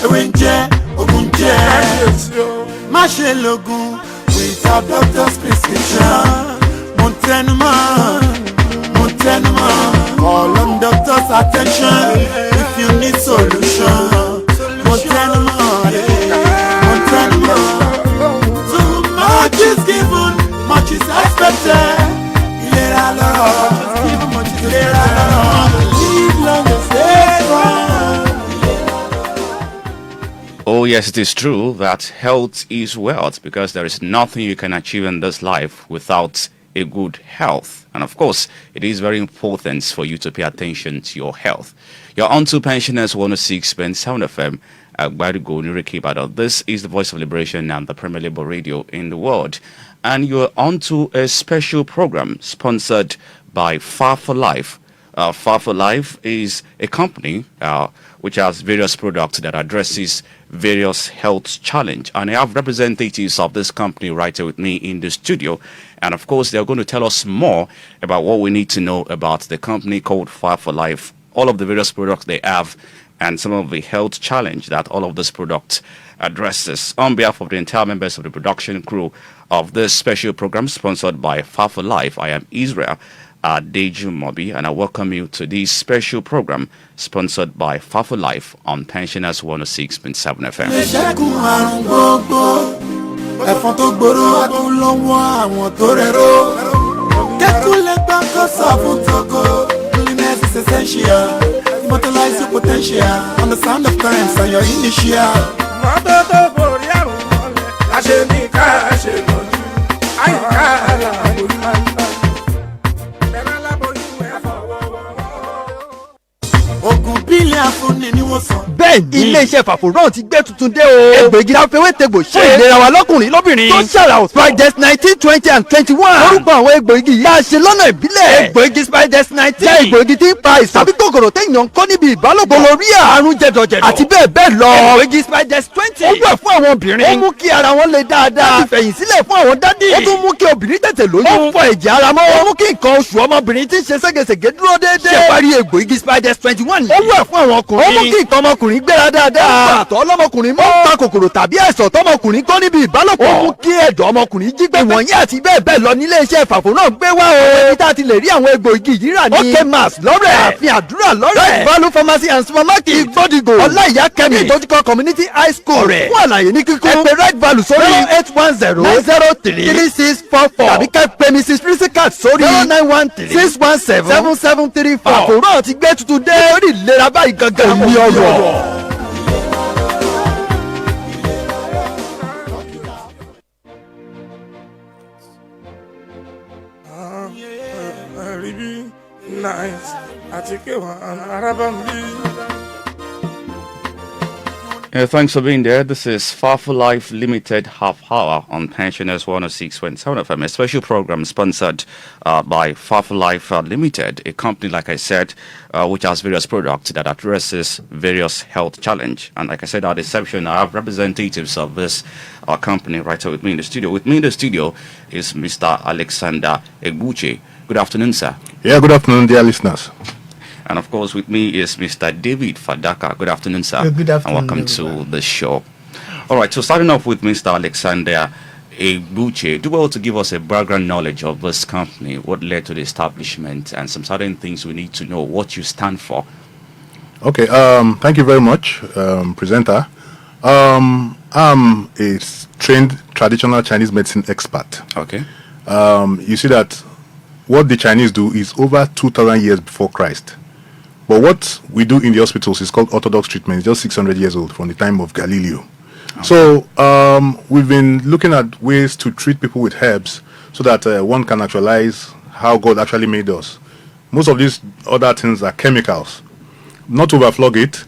Ewenje, ogunje. Mashe logun without doctor's prescription. Montenuma. Call on doctor's attention if you need solution. Montenuma. Too much is given, much is expected. Ilera lọ́rọ̀, much is given. Live long and stay strong. Oh, yes, it is true that health is wealth, because there is nothing you can achieve in this life without a good health. And of course, it is very important for you to pay attention to your health. You're on to Pensioners 106.7 FM. This is the Voice of Liberation and the Premier Labour Radio in the world. And you're on to a special program sponsored by Far for Life. Far for Life is a company which has various products that addresses various health challenges. And I have representatives of this company right here with me in the studio. And of course, they're going to tell us more about what we need to know about the company called Far for Life, all of the various products they have, and some of the health challenge that all of this product addresses. On behalf of the entire members of the production crew of this special program sponsored by Far for Life, I am Israel Deju Mobi, and I welcome you to this special program sponsored by Far for Life on Pensioners 106.7 FM. Immortalize your potential on the sound of times and your initial. Ogun bílẹ̀ afúnni ni wọ́n sọ. Bẹ́ẹ̀ni, ilé-iṣẹ́ Fàfòrán ti gbé tuntun dé o. Egbògi afẹ́wẹ́tẹ̀gbò ṣe ìlera wa lọ́kùnrin lóbìnrin. Tó ṣàrà Spides 19, 20 and 21. Orúkọ àwọn egbògi yìí máa ṣe lọ́nà ìbílẹ̀. Egbògi Spides 19 jẹ́ egbògi tí ń pa ìsàn tàbí kòkòrò téèyàn ń kó níbi ìbálòpọ̀. Gonorrhea, àrùn jẹ̀dọ̀jẹ̀dọ̀ àti bẹ́ẹ̀ bẹ́ẹ̀ lọ. Egbògi Spides 20 ó wà fún àwọn obìnrin. Ó mú kí ara wọn le dáadáa. Láti fẹ̀yìn sílẹ̀ fún àwọn dádì. Ó tún mú kí obìnrin tètè lóyún. Ó fọ ẹ̀jẹ̀ ara mọ́. Ó mú kí nǹkan oṣù ọmọbìnrin tí ń ṣe ségesège dúró déédéé. Ṣèparí egbògi Spides 21 yìí. Ó wà fún àwọn ọkùnrin. Ó mú kí nǹkan ọmọkùnrin gbéra dáadáa. Ó gbà tọ́ lọ́mọkùnrin mọ́. Ó pa kòkòrò tàbí àìsàn tọ́mọkùnrin kó níbi ìbálòpọ̀. Ó mú kí ẹ̀dọ̀ ọmọkùnrin jí gbé. Ìwọ̀nyí àti bẹ́ẹ̀ bẹ́ẹ̀ lọ nílé iṣẹ́ Fàfòrán gbé wá o. Ibi tá a ti lè rí àwọn egbògi yìí rà ní. OK Mass lọ́rẹ̀. Ààfin Àdúrà lọ́rẹ̀. Right Value Pharmacy and Supermarket. Ìgbódìgò. Ọláìyá Kẹ́mi. Ìdójúkọ Community High School. Ọ̀rẹ́. Fún àlàyé ní kíkún. Ẹ pè Right Value sórí 0810-903-3644. Tàbí ká pè Mrs. Prisicat sórí 0913-617-7734. Fàfòrán ti gbé tuntun dé. Lórí ìlera báyìí gangan ní ọ̀rọ̀. Nice. Thanks for being there. This is Far for Life Limited Half Hour on Pensioners 106.7 FM, a special program sponsored by Far for Life Limited, a company, like I said, which has various products that addresses various health challenge. And like I said, at the reception, I have representatives of this company right here with me in the studio. With me in the studio is Mr. Alexander Egbuche. Good afternoon, sir. Yeah, good afternoon, dear listeners. And of course, with me is Mr. David Fadaka. Good afternoon, sir. Good afternoon. And welcome to the show. All right, so starting off with Mr. Alexander Egbuche, do well to give us a background knowledge of this company, what led to the establishment, and some certain things we need to know, what you stand for. Okay, thank you very much, presenter. I'm a trained traditional Chinese medicine expert. Okay. You see that what the Chinese do is over 2,000 years before Christ. But what we do in the hospitals is called orthodox treatment. It's just 600 years old from the time of Galileo. Okay. So we've been looking at ways to treat people with herbs so that one can actualize how God actually made us. Most of these other things are chemicals. Not to overflog it.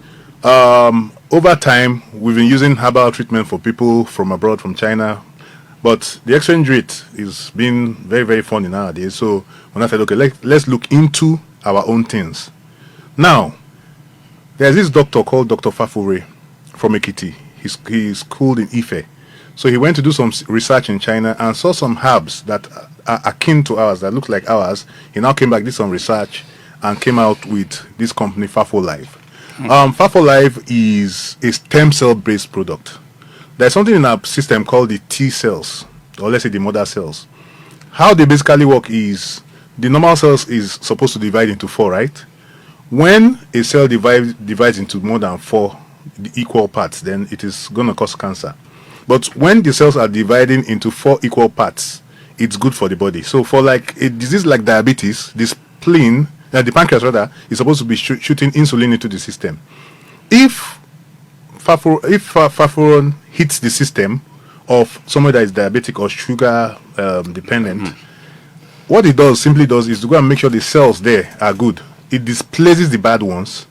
Over time, we've been using herbal treatment for people from abroad, from China. But the exchange rate is being very, very funny nowadays. So when I said, okay, let's look into our own things. Now, there's this doctor called Dr. Fafure from Ekiti. He's schooled in Ife. So he went to do some research in China and saw some herbs that are akin to ours, that look like ours. He now came back, did some research, and came out with this company, Fafo Life. Fafo Life is a stem cell based product. There's something in our system called the T cells, or let's say the mother cells. How they basically work is the normal cells is supposed to divide into 4, right? When a cell divides into more than 4 equal parts, then it is going to cause cancer. But when the cells are dividing into 4 equal parts, it's good for the body. So for like a disease like diabetes, the spleen, the pancreas rather, is supposed to be shooting insulin into the system. If fafuron hits the system of somebody that is diabetic or sugar dependent, what it simply does is to go and make sure the cells there are good. It displaces the bad ones.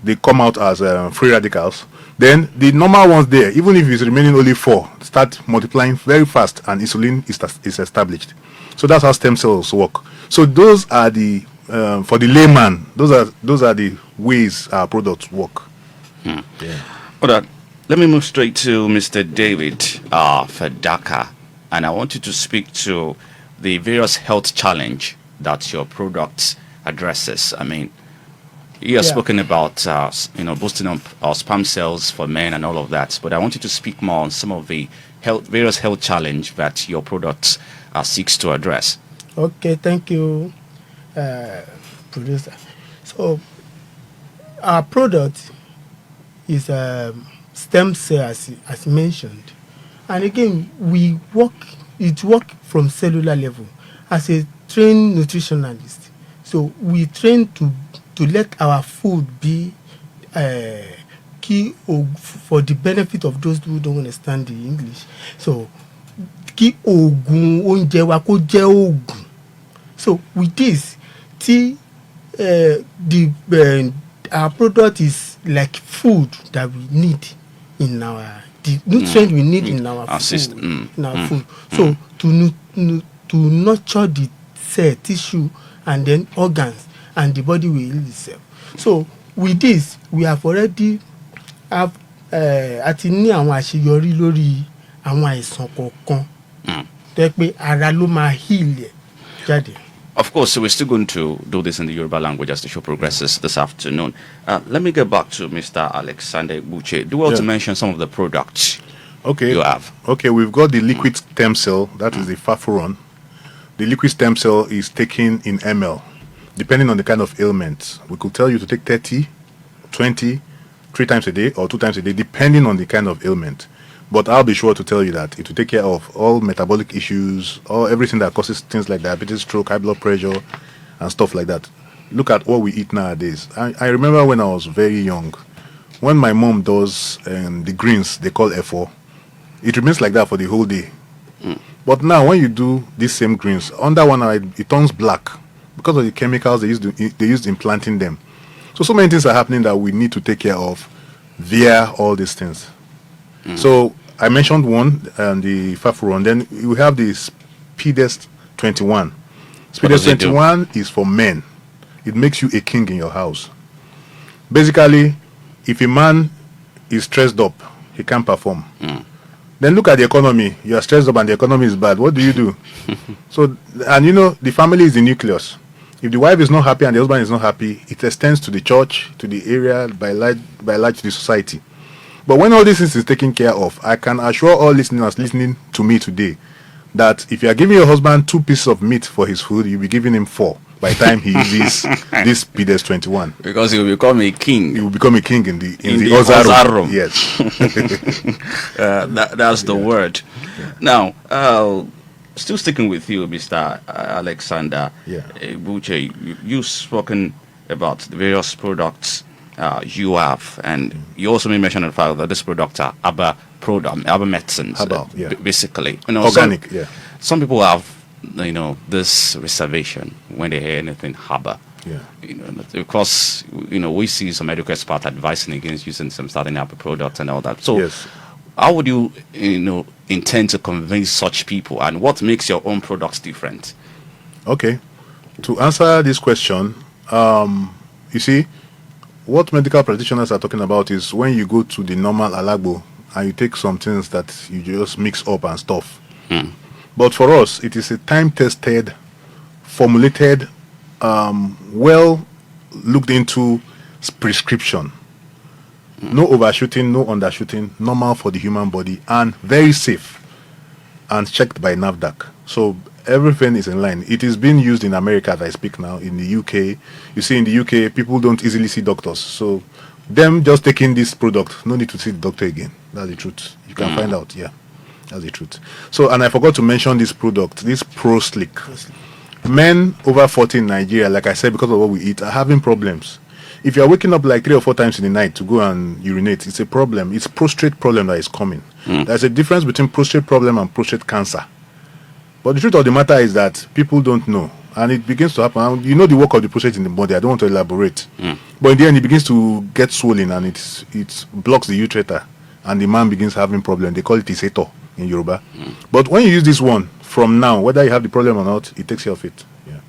They come out as free radicals. Then the normal ones there, even if it's remaining only 4, start multiplying very fast, and insulin is established. So that's how stem cells work. So those are the for the layman, those are the ways our products work. Yeah. Hold on. Let me move straight to Mr. David Fedaka, and I want you to speak to the various health challenge that your product addresses. I mean, you have spoken about boosting up our sperm cells for men and all of that, but I want you to speak more on some of the various health challenge that your product seeks to address. Okay, thank you, producer. So our product is stem cell, as mentioned, and again it work from cellular level. As a trained nutritionalist, so we train to let our food be key for the benefit of those who don't understand the English. So kí oògùn oúnjẹ wa kó jẹ́ oògùn. So with this, our product is like food that we need in the nutrient we need in our food. So to nurture the cell, tissue, and then organs, and the body will heal itself. So with this, we have already àti ní àwọn àṣeyọrí lórí àwọn àìsàn kọ̀ọ̀kan tó pé ara ló máa heal ẹ̀ jáde. Of course, so we're still going to do this in the Yoruba language as the show progresses this afternoon. Let me get back to Mr. Alexander Buche. Do you want to mention some of the products you have? Okay, we've got the liquid stem cell, that is the Fafuron. The liquid stem cell is taken in ml, depending on the kind of ailment. We could tell you to take 30, 20, 3 times a day or 2 times a day, depending on the kind of ailment. But I'll be sure to tell you that it will take care of all metabolic issues, or everything that causes things like diabetes, stroke, high blood pressure, and stuff like that. Look at what we eat nowadays. I remember when I was very young, when my mom does the greens they call F4, it remains like that for the whole day. But now when you do these same greens, under 1 hour it turns black because of the chemicals they used in planting them. So many things are happening that we need to take care of via all these things. So I mentioned one, the Fafuron. Then we have the Speedest 21. Speedest 21 is for men. It makes you a king in your house. Basically, if a man is stressed up, he can't perform. Then look at the economy. You are stressed up and the economy is bad. What do you do? So, and the family is the nucleus. If the wife is not happy and the husband is not happy, it extends to the church, to the area, by large to the society. But when all this is taken care of, I can assure all listeners listening to me today that if you are giving your husband 2 pieces of meat for his food, you'll be giving him 4 by the time he uses this Speedest 21. Because he will become a king. He will become a king in the Ozarum. Yes. That's the word. Yeah. Now, still sticking with you, Mr. Alexander Buche, you've spoken about the various products you have, and you also mentioned the fact that this product are Abba medicines, basically. Organic, Some people have, this reservation when they hear anything Abba. Yeah. Because we see some medical experts advising against using some certain Abba products and all that. So, how would you intend to convince such people, and what makes your own products different? Okay, to answer this question, you see, what medical practitioners are talking about is when you go to the normal Alagbo and you take some things that you just mix up and stuff. But for us, it is a time-tested, formulated, well looked into prescription. No overshooting, no undershooting, normal for the human body, and very safe, and checked by NAFDAC. So everything is in line. It is being used in America as I speak now. In the UK, you see, in the UK, people don't easily see doctors. So them just taking this product, no need to see the doctor again. That's the truth. You can find out. Yeah, that's the truth. So, and I forgot to mention this product, this Pro Slick. Men over 40 in Nigeria, like I said, because of what we eat, are having problems. If you're waking up like 3 or 4 times in the night to go and urinate, it's a problem. It's prostate problem that is coming. There's a difference between prostate problem and prostate cancer. But the truth of the matter is that people don't know. And it begins to happen. And you know the work of the prostate in the body. I don't want to elaborate. But in the end, it begins to get swollen and it blocks the ureter. And the man begins having problem. They call it Iseto in Yoruba. But when you use this one, from now, whether you have the problem or not, it takes care of it. Yeah.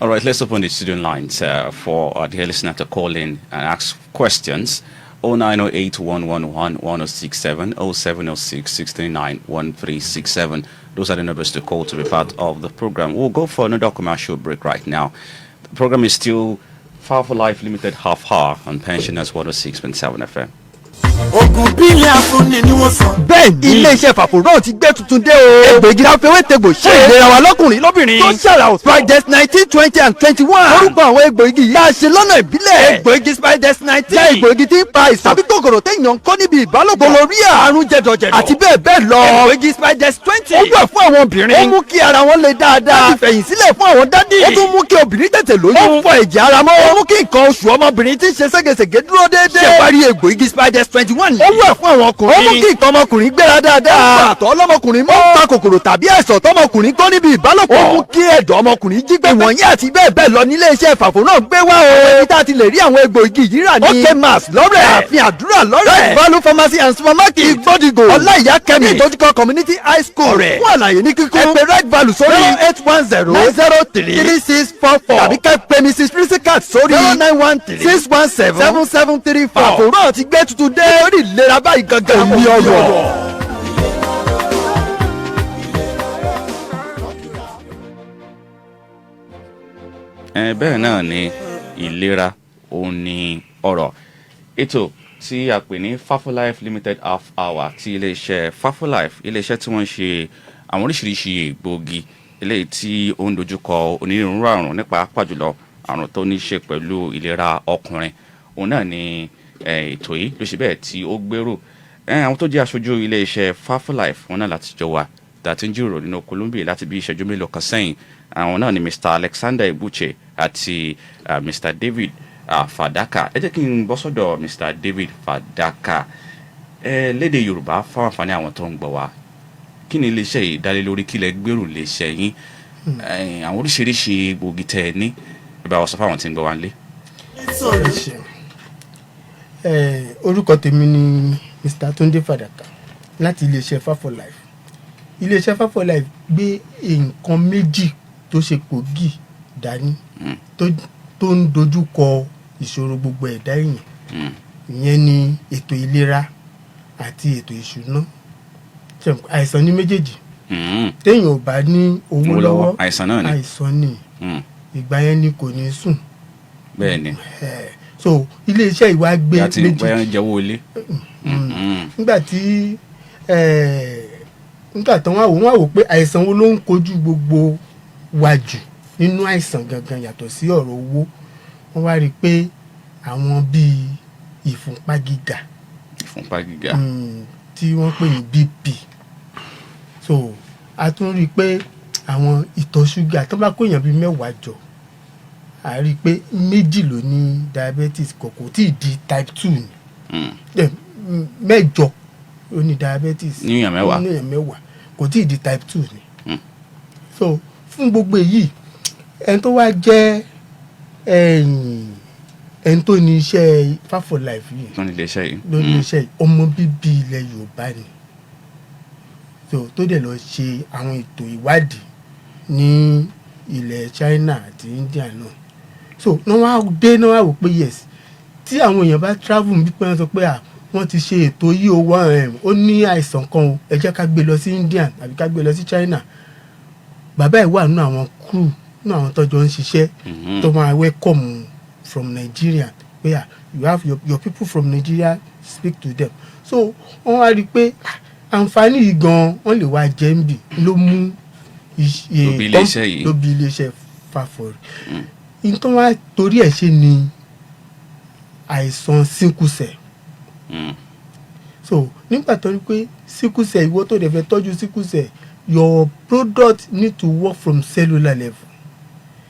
All right, let's open the student lines for our dear listener to call in and ask questions. 0908-111-1067, 0706-639-1367. Those are the numbers to call to be part of the program. We'll go for another commercial break right now. The program is still Far for Life Limited half hour on Pensioners 106.7 FM. Ogun bílẹ̀ afúnni ni wọ́n sọ. bẹ́ẹ̀ni ilé-iṣẹ́ fàfúrọ̀ ti gbé tuntun dé o. egbògi afẹ́wẹ́tẹ̀gbò ṣe ìlera wa lọ́kùnrin lóbìnrin. social Spides 19, 20 and 21. orúkọ àwọn egbògi yìí máa ṣe lọ́nà ìbílẹ̀. egbògi Spides 19 jẹ́ egbògi tí ń pa àìsàn tàbí kòkòrò téèyàn ń kó níbi ìbálòpọ̀. gonorrhea, àrùn jẹ̀dọ̀jẹ̀dọ̀ àti bẹ́ẹ̀ bẹ́ẹ̀ lọ. egbògi Spides 20 ó wà fún àwọn obìnrin. ó mú kí ara wọn le dáadáa. láti fẹ̀yìn sílẹ̀ fún àwọn dádì. ó tún mú kí obìnrin tètè lóyún. ó fọ ẹ̀jẹ̀ ara mọ́. ó mú kí nǹkan oṣù ọmọbìnrin tí ń ṣe ségesège dúró déédéé. ṣé wàá rí egbògi Spides 21 ó wà fún àwọn ọkùnrin. ó mú kí nǹkan ọmọkùnrin gbéra dáadáa. ó fà àtọ̀ ọlọ́mọkùnrin mọ́. ó pa kòkòrò tàbí àìsàn tọmọkùnrin tó níbi ìbálòpọ̀. ó mú kí ẹ̀dọ̀ ọmọkùnrin jí gbé. ìwọ̀nyí àti bẹ́ẹ̀ bẹ́ẹ̀ lọ nílé iṣẹ́ Fàfò náà gbé wá o. ibi tá a ti lè rí àwọn egbòogi yìí rà ní. OK Mass lọ́rẹ̀. ààfin àdúrà lọ́rẹ̀. Value Pharmacy and Supermarket Ìgbódìgò. ọláìyá kẹ́mi. ìdójúkọ Community High School rẹ̀. fún àlàyé ní kíkún. ẹ pè Right Value sórí 0810-903-3644 tàbí ká pè Mrs. Prisicat sórí 0913-617-7734. Fàfò náà ti gbé tuntun dé orí ìlera báyìí gangan ní ọ̀rọ̀. Bẹ́ẹ̀ náà ni ìlera òun ni ọ̀rọ̀. Ètò tí a pè ní Fafolife Limited half hour ti iléeṣẹ́ Fafolife, iléeṣẹ́ tí wọ́n ń ṣe àwọn oríṣiríṣi egbòogi eléyìí tí ó ń dojúkọ onírúurú àrùn nípa pàjùlọ àrùn tó ní ṣe pẹ̀lú ìlera ọkùnrin. Òun náà ni ètò yìí ló ṣe bẹ́ẹ̀ tí ó gbèrò. Àwọn tó jẹ́ aṣojú iléeṣẹ́ Fafolife wọn náà láti jọ wà tàti ń jíròrò nínú Columbia láti bí ìṣẹ́jú mélòó kan sẹ́yìn. Àwọn náà ni Mr. Alexander Ibuche àti Mr. David Fadaka. Ẹ jẹ́ kí n bọ́ sọ́dọ̀ Mr. David Fadaka. Lédè Yorùbá fáwọn àǹfààní àwọn tó ń gbọ́ wa, kí ni iléeṣẹ́ yìí dálé lórí, kí lẹ gbèrò iléeṣẹ́ yín, àwọn oríṣiríṣi egbòogi tẹ́ ẹ ní, ẹ bá wa sọ fáwọn tí ń gbọ́ wa nílé. Orúkọ tèmi ni Mr. Tunde Fadaka láti iléeṣẹ́ Fafolife. Iléeṣẹ́ Fafolife gbé nǹkan méjì tó ṣe gbòógì dání tó ń dojú kọ ìṣòro gbogbo ẹ̀dá èèyàn. Ìyẹn ni ètò ìlera àti ètò ìṣúná. Àìsàn ní méjèèjì. Téèyàn ò bá ní owó lọ́wọ́, àìsàn ni. Ìgbà yẹn ni kò ní sùn. Bẹ́ẹ̀ni. So iléeṣẹ́ ìwà gbé méjì. Nígbà tí wọ́n wò pé àìsàn wo ló ń kojú gbogbo wa jù nínú àìsàn gangan yàtọ̀ sí ọ̀rọ̀ owó, wọ́n wá rí i pé àwọn bíi ìfúnpá gíga tí wọ́n pè ní BP. So a tún rí i pé àwọn ìtọ̀ ṣúgà tó bá kó èèyàn bíi 10 jọ, a rí i pé 2 ló ní diabetes, kò tí ì di type 2 ni. 8 ló ní diabetes ní èèyàn 10 kò tí ì di type 2 ni. So fún gbogbo èyí, ẹni tó wá jẹ́ ẹni tó ní iṣẹ́ Fafolife yìí ló ní iléeṣẹ́ yìí, ọmọ bíbí ilẹ̀ Yorùbá ni. So tó dẹ̀ lọ ṣe àwọn ètò ìwádìí ní ilẹ̀ China àti India náà. So náà wá wò pé yes, tí àwọn èèyàn bá travel bí pé wọ́n sọ pé wọ́n ti ṣe ètò yìí ó ní àìsàn kan o, ẹ jẹ́ ká gbé lọ sí India àbí ká gbé lọ sí China. Bàbá ẹ̀ wà nínú àwọn crew, nínú àwọn tọ́jọ́ ń ṣiṣẹ́ tó máa welcome from Nigeria pé you have your people from Nigeria, speak to them. So wọ́n wá rí i pé àǹfààní yìí gan-an wọ́n lè wá jẹ́ ń bì ló mú ló bí iléeṣẹ́ Fafori. Nǹkan wá torí ẹ̀ ṣe ni àìsàn síkúsẹ̀. So nígbà tó rí pé síkúsẹ̀ ìwọ tó dẹ̀ fẹ́ tọ́jú síkúsẹ̀, your product need to work from cellular level.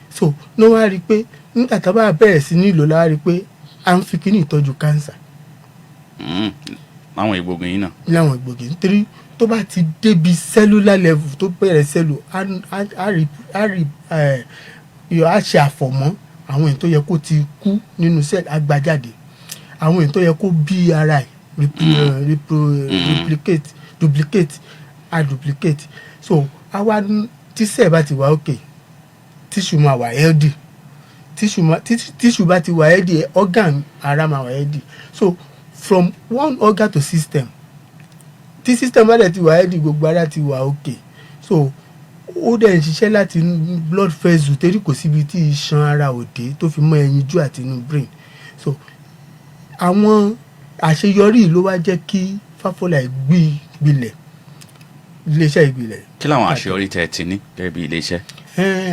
So ní wọ́n á rí i pé nígbà tá a bá bẹ̀rẹ̀ sí ní ìlò la wá rí i pé à ń fi kíní ìtọ́jú cancer. Láwọn egbògi yìí náà. Láwọn egbògi nítorí tó bá ti débi cellular level tó bẹ̀rẹ̀ cell á ṣe àfọ̀mọ́ àwọn èyí tó yẹ kó ti kú nínú cell á gbà jáde, àwọn èyí tó yẹ kó bí ara ẹ̀ duplicate á duplicate. So àwa tí cell bá ti wà okay, tissue máa wà healthy, tissue bá ti wà healthy, organ ara máa wà healthy. So from one organ to system, tí system bá dẹ̀ ti wà healthy, gbogbo ara ti wà okay. So ó dẹ̀ ń ṣiṣẹ́ láti blood vessel torí kò síbi tí iṣan ara òde tó fi mọ́ ẹyinjú àti inú brain. So àwọn àṣeyọrí ló wá jẹ́ kí Fafoli gbilẹ̀, iléeṣẹ́ ìgbilẹ̀. Kí làwọn àṣeyọrí tẹ́ ẹ ti ní gẹ́gẹ́ bí iléeṣẹ́?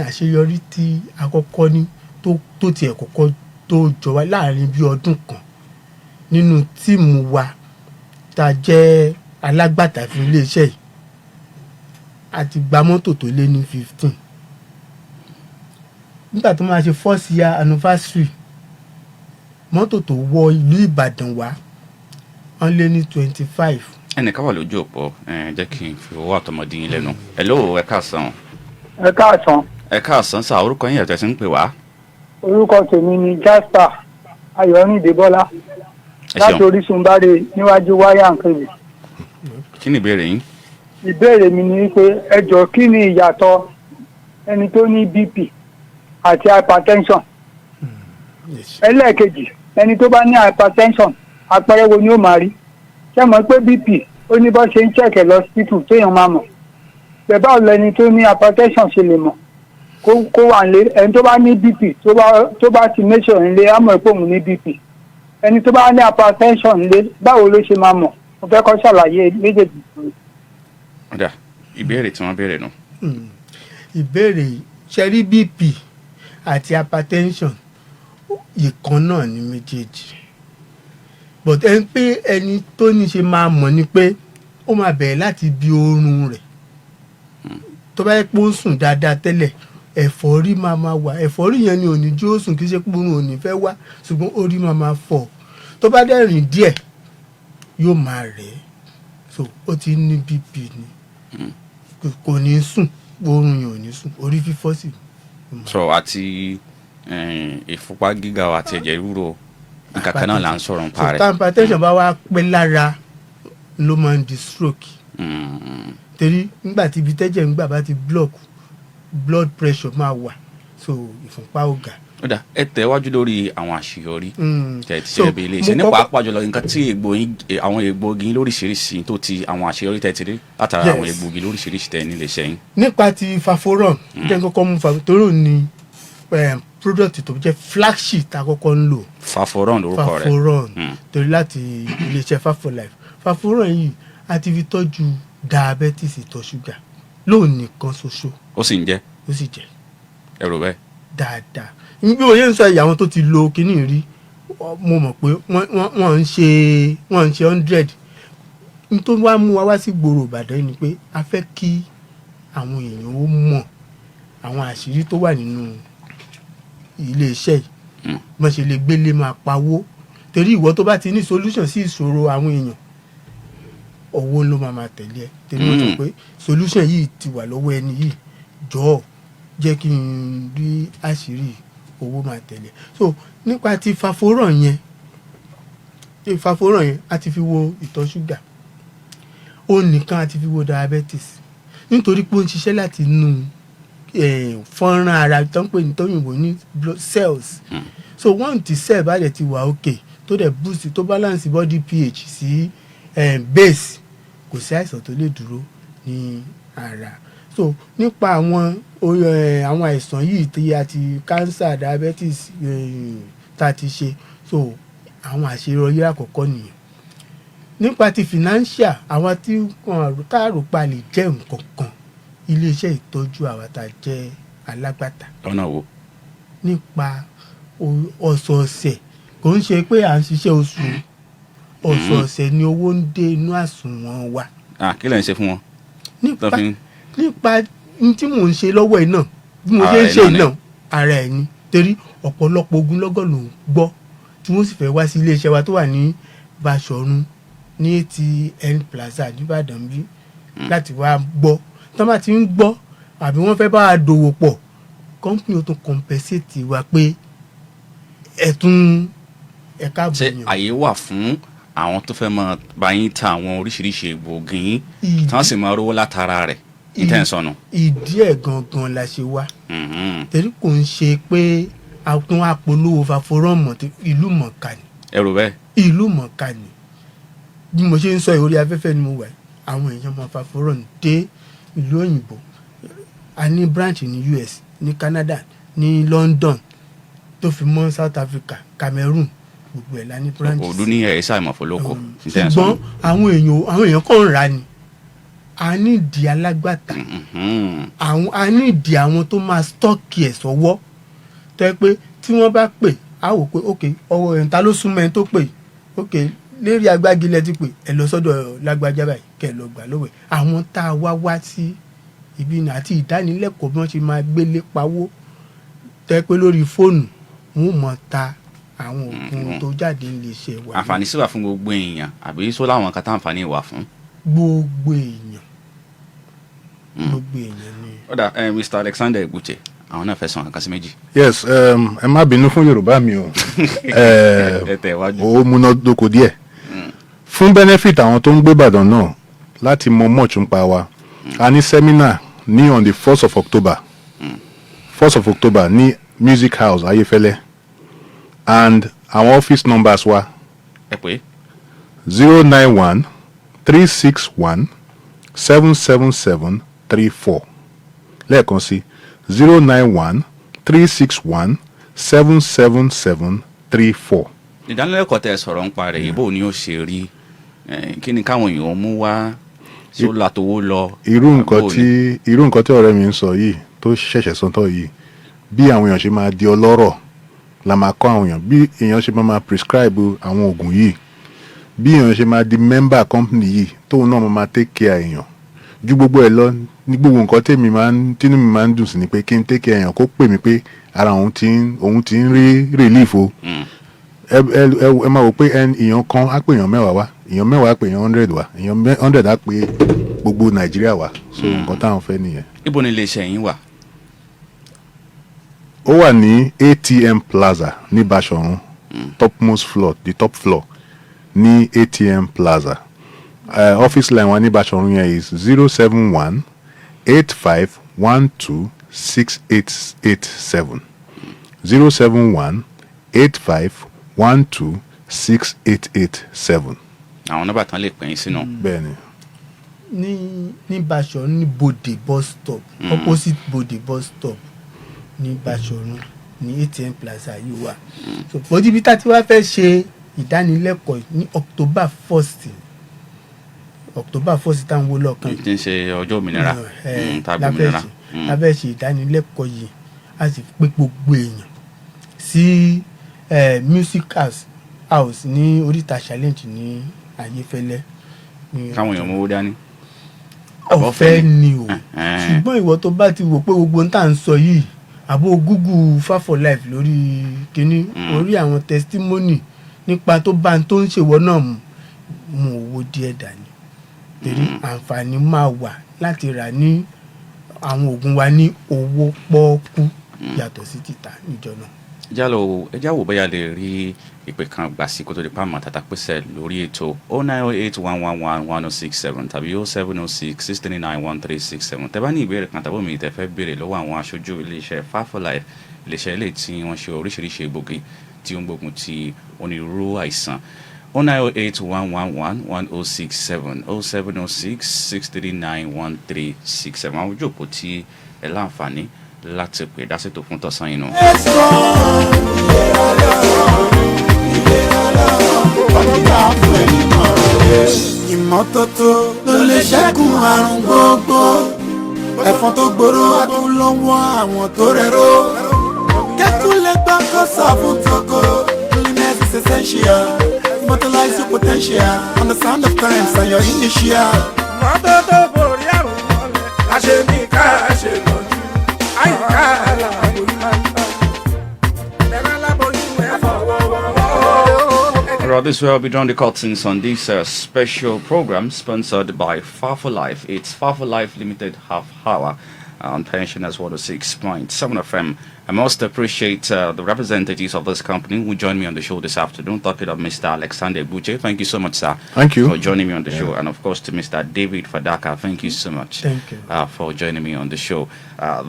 Àṣeyọrí tí àkọ́kọ́ ní tó tiẹ̀ kọ́kọ́ tó jọ wá láàrin bí ọdún kan nínú tíìmù wa tá a jẹ́ alágbàtà fún iléeṣẹ́ yìí, a ti gba mọ́tò tó lé ní 15. Nígbà tó máa ṣe 4th year anniversary, mọ́tò tó wọ ìlú Ìbàdàn wá wọ́n lé ní 25. Ẹnìkan wà lójú òpó, jẹ́ kí n fi owó àtọmọdé yín lẹ́nu. Hello, ẹ káàsán. Ẹ káàsán. Ẹ káàsán sá, orúkọ yín ẹ̀tọ́ sí ń pè wá. Orúkọ tèmi ni Jasper Ayọ̀rìndé Bọ́lá láti Orísun Báre níwájú wáyà nkébì. Kí ni ìbéèrè yín? Ìbéèrè mi ni pé ẹ jọ̀ọ́ kí ni ìyàtọ̀ ẹni tó ní BP àti hypertension? Ẹlẹ́ẹ̀kejì, ẹni tó bá ní hypertension àpẹẹrẹ wo ni ó máa rí? Ṣé mọ̀ pé BP ó ní bó ṣe ń chẹ̀kẹ̀ lọ hospital téèyàn máa mọ̀? Bẹ́ẹ̀ báwo lẹni tó ní hypertension ṣe lè mọ̀? Kó wà nílé, ẹni tó bá ní BP tó bá ti measure nílé á mọ̀ pé òun ní BP. Ẹni tó bá ní hypertension nílé báwo ló ṣe máa mọ̀? Mo fẹ́ kó ṣàlàyé méjèèjì fún mi. Ọ̀dà, ìbéèrè tí wọ́n béèrè nù. Ìbéèrè ṣẹ́rí BP àti hypertension ìkan náà ní méjèèjì, but ẹni pé ẹni tó ní ṣe máa mọ̀ ni pé ó máa bẹ̀rẹ̀ láti bí oorun rẹ̀. Tó bá yẹ pé ó sùn dáadáa tẹ́lẹ̀, ẹ̀fọ́rí máa wà, ẹ̀fọ́rí yẹn ni òní jí ó sùn, kì í ṣe pé oorun òní fẹ́ wá, ṣùgbọ́n orí máa fọ́. Tó bá dẹ̀ rìn díẹ̀ yóò máa rẹ̀. So ó ti ní BP ni, kò ní sùn, oorun yẹn ò ní sùn, orí fífọ́ sì. So àti ìfúnpá gíga àti ẹ̀jẹ̀ ríro nǹkan kan náà là ń sọ̀rọ̀ nípa rẹ̀. So hypertension bá wá pẹ́ lára ló máa ń di stroke. Torí nígbà tí ibi tẹ́jẹ̀ ń gbà bá ti blood pressure máa wà, so ìfúnpá ó ga. Ọ̀dà, ẹ tẹ̀wájú lórí àwọn àṣeyọrí tẹ̀ tí ṣe bí iléeṣẹ́ nípa àpàjọ lọ nǹkan tí àwọn egbògi lóríṣiríṣi tó ti àwọn àṣeyọrí tẹ̀ ti rí látara àwọn egbògi lóríṣiríṣi tẹ̀ ní iléeṣẹ́ yín. Nípa ti Faforon jẹ́ kọ́kọ́ mú Faforon ní product tó jẹ́ flagship tá a kọ́kọ́ ń lò. Faforon lórúkọ rẹ̀. Faforon torí láti iléeṣẹ́ Fafolife. Faforon yìí a ti fi tọ́jú diabetes, ìtọ̀ ṣúgà lóun nìkan ṣoṣo. Ó sì ń jẹ́. Ó sì jẹ́. Ẹ̀rù bẹ́ẹ̀. Dáadáa. Bí òye ń sọ ìyàwó tó ti lo kinní rí, mo mọ̀ pé wọ́n ń ṣe 100. N tó wá mú wa wá sí gbòòrò Ìbàdàn ni pé a fẹ́ kí àwọn èèyàn ó mọ̀ àwọn àṣírí tó wà nínú iléeṣẹ́ yìí, bọ́n ṣe lè gbélé máa pawó. Torí ìwọ tó bá ti ní solution sí ìṣòro àwọn èèyàn, owó ló máa tẹ̀lé ẹ. Torí wọ́n sọ pé solution yìí ti wà lọ́wọ́ ẹni yìí, jọ̀ọ́ jẹ́ kí n rí àṣírí, owó máa tẹ̀lé. So nípa ti Faforon yẹn a ti fi wo ìtọ̀ ṣúgà, ó nìkan a ti fi wo diabetes, nítorí pé ó ń ṣiṣẹ́ láti inú fọ́nrán ara tó ń pè ní tóyìnbó ní blood cells. So wọ́n ti cell bá dẹ̀ ti wà okay, tó dẹ̀ boost tó balance body pH sí base, kò sí àìsàn tó lè dúró ní ara. So nípa àwọn àìsàn yìí tí a ti cancer, diabetes tá a ti ṣe, so àwọn àṣeyọrí àkọ́kọ́ nìyẹn. Nípa ti financial, àwọn tí wọn táàrò pa lè jẹ́ nǹkan kan, iléeṣẹ́ ìtọ́jú àwa tá a jẹ́ alágbàtà lọ́nà wo. nípa ọ̀sọ̀ọ̀sẹ̀, kò ń ṣe pé à ń ṣiṣẹ́ oṣù, ọ̀sọ̀ọ̀sẹ̀ ni owó ń dé inú àsùnwọ̀n wa. Kí lẹ̀ ń ṣe fún wọn. nípa tí mò ń ṣe lọ́wọ́ ẹ̀ náà, bí mo ṣe ń ṣe náà, ara ẹ̀ ni, torí ọ̀pọ̀lọpọ̀ ogunlọ́gọ̀ ló ń gbọ́ tí wọ́n sì fẹ́ wá sí iléeṣẹ́ wa tó wà ní Báṣọ̀run ní ATN Plaza nìbàdàn bí láti wá gbọ́. Tọ́ bá ti ń gbọ́ àbí wọ́n fẹ́ bá a dòwò pọ̀, company ó tún compensate wa pé ẹ̀ka ṣé bùnyàn. àyè wà fún àwọn tó fẹ́ máa bá yín ta àwọn oríṣiríṣi egbòogi yín tí wọ́n sì máa rówó látara rẹ̀ ìtẹ̀sọ̀nù. ìdí ẹ̀ gangan la ṣe wá, torí kò ń ṣe pé a tún apolówó Fáforọ́ọ̀mù ìlú mọ̀ọ́ká ni. ẹrù bẹ́ẹ̀. ìlú mọ̀ọ́ká ni, bí mo ṣe ń sọ orí afẹ́fẹ́ ni mo wà, àwọn èèyàn máa Fáforọ́ọ̀mù dé ìlú òyìnbó. A ní branch ní US, ní Canada, ní London, tó fi mọ́ South Africa, Cameroon, gbogbo ẹ̀ la ní branch. òdu ní ẹ̀ ṣáà ìmọ̀fọ́lọ́kọ̀. ṣùgbọ́n àwọn èèyàn kàn ń ra ni. A ní ìdí alágbàtà, a ní ìdí àwọn tó máa stọ́ọ̀kì ẹ̀ sọ́wọ́, tó yẹ pé tí wọ́n bá pè á wò pé ok ọwọ́ ẹ̀ ń ta ló súnmọ́ ẹ̀ tó pè, ok lérí agbágilẹ̀ ti pè ẹ lọ sọ́dọ̀ lágbájá báyìí kẹ́ ẹ lọ gbà lọ́wọ́ ẹ̀. Àwọn tá a wá sí ibi náà àti ìdánilẹ́kọ̀ọ́ bí wọ́n ṣe máa gbélé pawó, tó yẹ pé lórí fóònù wọn ò mọ̀ ta àwọn oògùn tó jáde ń lè ṣe wà. àǹfààní sí wà fún gbogbo èèyàn àbí sọ láwọn kan tá àǹfààní wà fún. gbogbo èèyàn ni. ọ̀dà Mr. Alexander Egbute àwọn náà fẹ́ sọ nǹkan sí méjì. Yes, ẹ má bínú fún Yorùbá mi o. ẹ tẹ̀ wájú. ó múnádóko díẹ̀. Fún benefit àwọn tó ń gbé Ìbàdàn náà láti mọ much ń pa wa, a ní seminar ní on the 1st of October 1st of October ní Music House Ayéfẹ́lẹ́, and our office numbers wa ẹ pé 091 361 777 34 lẹ́ẹ̀kan sí 091 361 777 34. ìdánilẹ́kọ̀ọ́ tẹ́ sọ̀rọ̀ ń parẹ́ ìbò ni ó ṣe rí kí ni káwọn èèyàn mú wá tí ó látowó lọ. irú nǹkan tí ọ̀rẹ́ mi ń sọ yìí tó ṣẹ̀ṣẹ̀ sọ́tọ̀ yìí, bí àwọn èèyàn ṣe máa di ọlọ́rọ̀ la máa kọ́ àwọn èèyàn, bí èèyàn ṣe máa prescribe àwọn oògùn yìí, bí èèyàn ṣe máa di member company yìí tóun náà máa take care èèyàn. Ju gbogbo ẹ̀ lọ ní gbogbo nǹkan tínú mi máa ń dùn sí ni pé kí n take care èèyàn kó pè mí pé ara òun ti ń rí relief o. ẹ máa wò pé èèyàn kan á pè èèyàn mẹ́wàá wá, èèyàn mẹ́wàá á pè èèyàn 100 wá, èèyàn 100 á pè gbogbo Nàìjíríà wá. So nǹkan táwọn fẹ́ nìyẹn. ibo ni iléeṣẹ́ yín wà. ó wà ní ATM Plaza ní Báṣọ̀run, topmost floor, the top floor ní ATM Plaza. Office line wa ní Báṣọ̀run yẹn is 071 85 12 6887 071 85 12 6887. àwọn nọ́mbà tán lè pè yín sínú. bẹ́ẹ̀ni. ní Báṣọ̀run ní Bòdè bus stop, opposite Bòdè bus stop ní Báṣọ̀run ní ATM Plaza yìí wà. so bọ́dí tá ti wá fẹ́ ṣe ìdánilẹ́kọ̀ọ́ ní October 1st táwọn wo lọ́ọ̀kan tí ń ṣe ọjọ́ òmìnira tàbí òmìnira. lábẹ́ ṣe ìdánilẹ́kọ̀ọ́ yìí a sì pé gbogbo èèyàn sí Music House ní Oríta Challenge ní Ayéfẹ́lẹ́. káwọn èèyàn mówó dání. ọ̀fẹ́ ni o ṣùgbọ́n ìwọ tó bá ti wò pé gbogbo ń tà ń sọ yìí àbó Google Fa4Life lórí kínní orí àwọn testimony nípa tó bá ń tó ń ṣèwọ náà mú owó díẹ̀ dání, torí àǹfààní máa wà láti rà ní àwọn oògùn wa ní owó pọ́ọ́kú yàtọ̀ sí títà níjọ náà. ẹjá wò bóyá lè rí ìpè kan gbà sí kó tó di pàmò tàtà pèsè lórí ètò 09081111067 tàbí 0706639137. tẹ́ bá ní ìbéèrè kan tàbí omi tẹ́ fẹ́ béèrè lọ́wọ́ àwọn aṣojú iléeṣẹ́ Fa4Life, iléeṣẹ́ ilé tí wọ́n ṣe oríṣiríṣi egbògi tí ó ń gbógun ti onírúurú àìsàn. 09081111067 0706639137. àwọn ojú òpó tí ẹ láǹfààní láti pè dásètò fún tọ̀sán inú. dókítà fún ẹni mọ̀ràn. Ìmọ́tótó ló lè ṣẹ́gun àrùn gbogbo. Ẹ̀fọn tó gbòòrò àtúnlọ́wọ́ àwọn tó rẹ̀rọ. Kẹ́kúnlẹ̀ gbà kó sàfún tókò. Cleanliness is essential. Immortalize your potential. Understand the times and your initial. Mọ́tótó borí àrùn mọ́lẹ̀. Àṣẹ ní ká ṣe lọ́jú. Àyíká àlàbòyún máa ń bá. Bẹ̀rẹ̀ lábòyún ẹ̀ fọwọ́. Well, this will be drawing the curtains on this special program sponsored by Far for Life. It's Far for Life Limited Half Hour on Pensioners 106.7 FM. I most appreciate the representatives of this company who joined me on the show this afternoon, talking of Mr. Alexander Buche. Thank you so much, sir. Thank you for joining me on the show. And of course to Mr. David Fadaka. Thank you so much. Thank you. For joining me on the show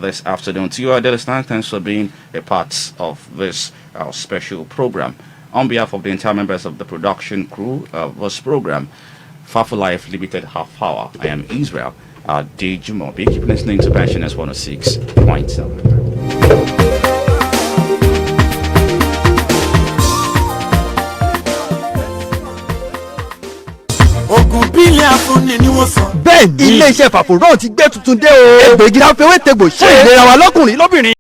this afternoon. To you, Adelistan, thanks for being a part of this special program. On behalf of the entire members of the production crew of this program, Far for Life Limited Half Hour, I am Israel Dejumobi. Keep listening to Pensioners 106.7. Ogun bílẹ̀ afúnni ni wọ́n sọ. bẹ́ẹ̀ ni ilé iṣẹ́ fàfòrán ti gbé tuntun dé o. egbògi tá a fẹ́ wé tegbò ṣe ìlera wa lọ́kùnrin lóbìnrin.